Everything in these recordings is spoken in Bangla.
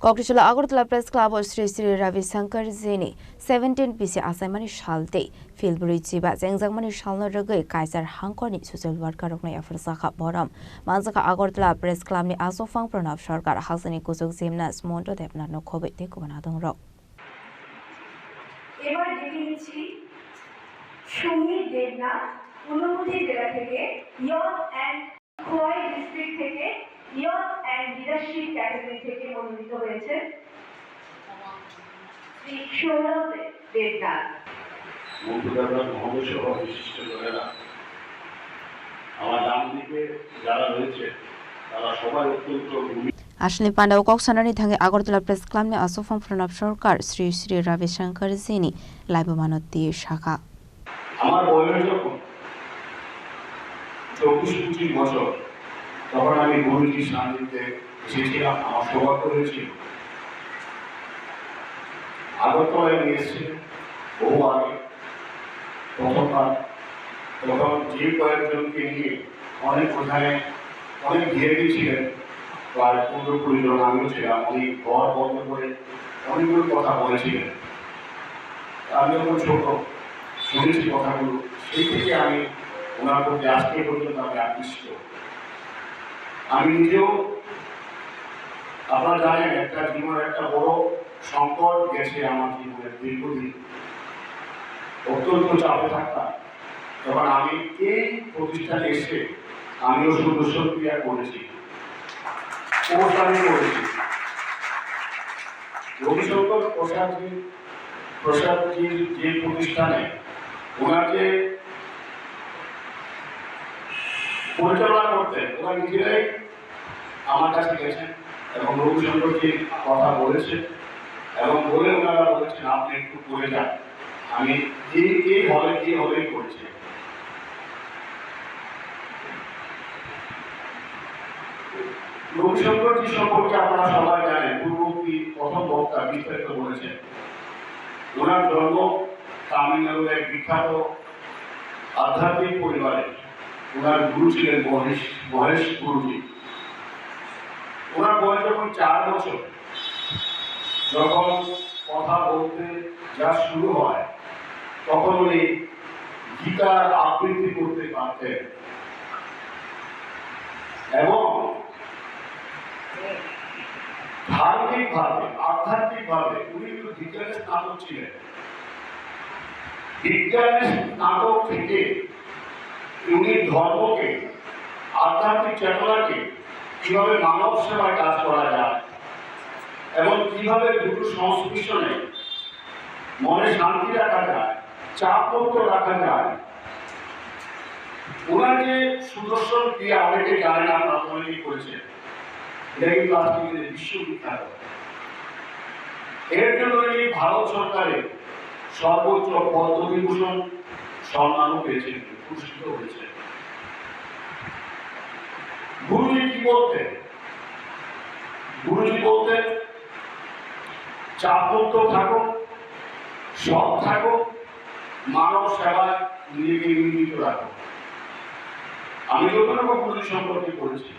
कक्राझार आगरतला प्रेस क्लब श्री श्री रविशंकर जीनि 17 BC आसामनि सालते फिलब्रै जिबा जेंजांमानि सालनो रगै काइजार हांकरनि ससियेल वर्कार रखनाय आफरसाखा बरम मानजाखा आगरतला प्रेस क्लबनि आसफां प्रणब सरकार हाजोनि कुजुग जिमनास मन्ट देबना नखबै देखुबना दं र এবার ডেকে নিচ্ছি সুমিত দেবনাথ ঊনকোটি জেলা থেকে ইয়ং অ্যান্ড খোয়াই ডিস্ট্রিক্ট থেকে ইয়ং অ্যান্ড লিডারশিপ ক্যাটাগরি থেকে মনোনীত হয়েছে শ্রী সৌরভ দেবনাথ। মহাবিশ্ব বিশিষ্ট লোকেরা আমার ডান দিকে যারা রয়েছে তারা সবাই অত্যন্ত Ashley Panda Koksanani Tangi Agartala Press Club ne Asofam Pranab Sarkar Sri Sri Ravishankar Zini Laibamanoti Shaka. আমার বয়স যখন 24-25 বছর তখন আমি গুরুজির সান্নিধ্যে এসেছিলাম। আমার সৌভাগ্য হয়েছিল আগরতলায় নিয়ে এসেছিলেন বহু আগে। প্রথমবার তখন যে কয়েকজনকে নিয়ে অনেক কোথায় অনেক ঘিরে দিয়েছিলেন, প্রায় 15-20 জন আমিও ছিলাম। উনি ঘর বন্ধ করে অনেকগুলো কথা বলেছিলেন। আমি যখন ছোট শুনেছি কথাগুলো, সেই থেকে আমি ওনার প্রতি আজকে পর্যন্ত আমি আকৃষ্ট। আমি নিজেও আপনারা জানেন একটা জীবনের একটা বড় সংকট গেছে আমার জীবনের দীর্ঘদিন, অত্যন্ত চাপে থাকতাম। তখন আমি এই প্রতিষ্ঠানে এসে আমিও সদস্য ক্রিয়া করেছি, রবিশঙ্কর প্রসাদজির যে প্রতিষ্ঠানে ওনাকে পরিচালনা করতে ওনারা নিজেরাই আমার কাছে গেছেন এবং রবিশঙ্করজির কথা বলেছেন এবং বলে ওনারা বলেছেন আপনি একটু করে যান। আমি এই হলেই করেছি। রবিশঙ্করজি সম্পর্কে আপনারা সবাই জানেন, পূর্ববর্তী প্রথম বক্তা বিস্তারিত বলেছেন। ওনার জন্ম তামিলনাড়ুর এক বিখ্যাত আধ্যাত্মিক পরিবারে। ওনার গুরু ছিলেন মহেশ গুরুজি। ওনার বয়স যখন 4 বছর, যখন কথা বলতে যা শুরু হয় তখন উনি গীতার আবৃত্তি করতে পারতেন এবং ধার্মিকভাবে আধ্যাত্মিকভাবে উনি কিন্তু বিজ্ঞানের স্নাতক ছিলেন। বিজ্ঞানের স্নাতক থেকে উনি ধর্মকে, আধ্যাত্মিক চেতনাকে কিভাবে মানব সেবায় কাজ করা যায় এবং কিভাবে দুটো সংস্পৃশনে মনে শান্তি রাখা যায়, চাপ মুক্ত রাখা যায়। ওনার যে সুদর্শন ক্রিয়া অনেকে জানে না, আপনারা করেছেন, এটা কিন্তু আজকে বিশ্ববিখ্যাত। এর জন্য উনি ভারত সরকারের সর্বোচ্চ পদ্মবিভূষণ সম্মানও পেয়েছেন, পুরস্কৃত হয়েছেন। গুরুজি কি বলতেন? গুরুজি বলতেন চাপমুক্ত থাকো, সৎ থাকো, মানব সেবায় নিজেকে নিয়োজিত রাখো। আমি যতটুকু গুরুজি সম্পর্কে করেছি,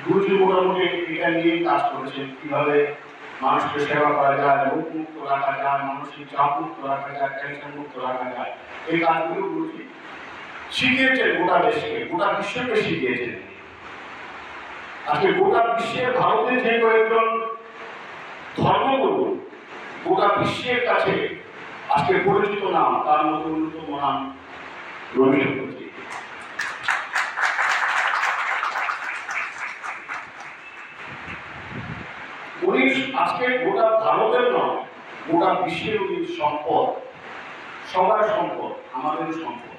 গুরুজি মোটামুটি এটা নিয়েই কাজ করেছেন, কিভাবে মানুষকে সেবা করা যায়, রোগ মুক্ত রাখা যায়, মানসিক চাপ মুক্ত রাখা যায়, টেনশন মুক্ত রাখা যায়। এই কাজগুলো গুরুজি শিখিয়েছেন গোটা দেশকে, গোটা বিশ্বকে শিখিয়েছেন। আজকে গোটা বিশ্বের ভারতের যে কয়েকজন ধর্মগুরু গোটা বিশ্বের কাছে আজকে পরিচিত নাম, তার মধ্যে অন্যতম নাম রবিশঙ্করজি। উনি আজকে গোটা ভারতের নয়, গোটা বিশ্বের উনি সম্পদ, সবার সম্পদ, আমাদের সম্পদ।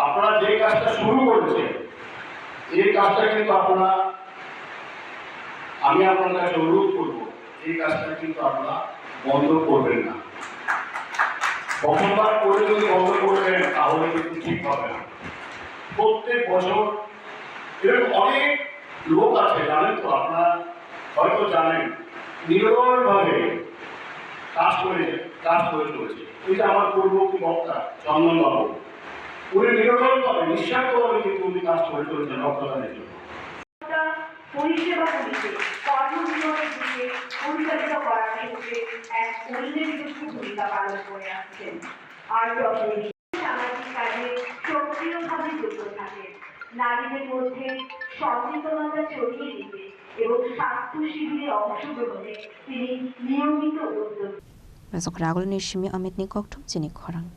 আপনারা যে কাজটা শুরু করেছেন, এই কাজটা কিন্তু আপনারা, আমি আপনার কাছে অনুরোধ করবো, এই কাজটা কিন্তু আপনারা বন্ধ করবেন না। প্রথমবার করে যদি বন্ধ করে দেন তাহলে কিন্তু ঠিক হবে না। প্রত্যেক বছর এরকম অনেক লোক আছে, জানেন তো, আপনারা হয়তো জানেন, নিরলসভাবে কাজ করে চলেছে। এটা আমার পূর্ববর্তী বক্তা চন্দনবাবু, উনি নিরলসভাবে নিঃস্বার্থভাবে কিন্তু উনি কাজ করে চলেছেন রক্তদানের জন্য। পরিষেবা দিতে, কর্মজীবনের দিকে পরিচালিত করার ক্ষেত্রে এক উল্লেখযোগ্য ভূমিকা পালন করে আসছেন। আর সামাজিক কাজে সক্রিয়ভাবে যুক্ত থাকেন, নারীদের মধ্যে সচেতনতা ছড়িয়ে দিতে এবং স্বাস্থ্য শিবিরে অংশগ্রহণে তিনি নিয়মিত উদ্যোগ। Besok ragul ni shimi amit ni koktum jini khorang.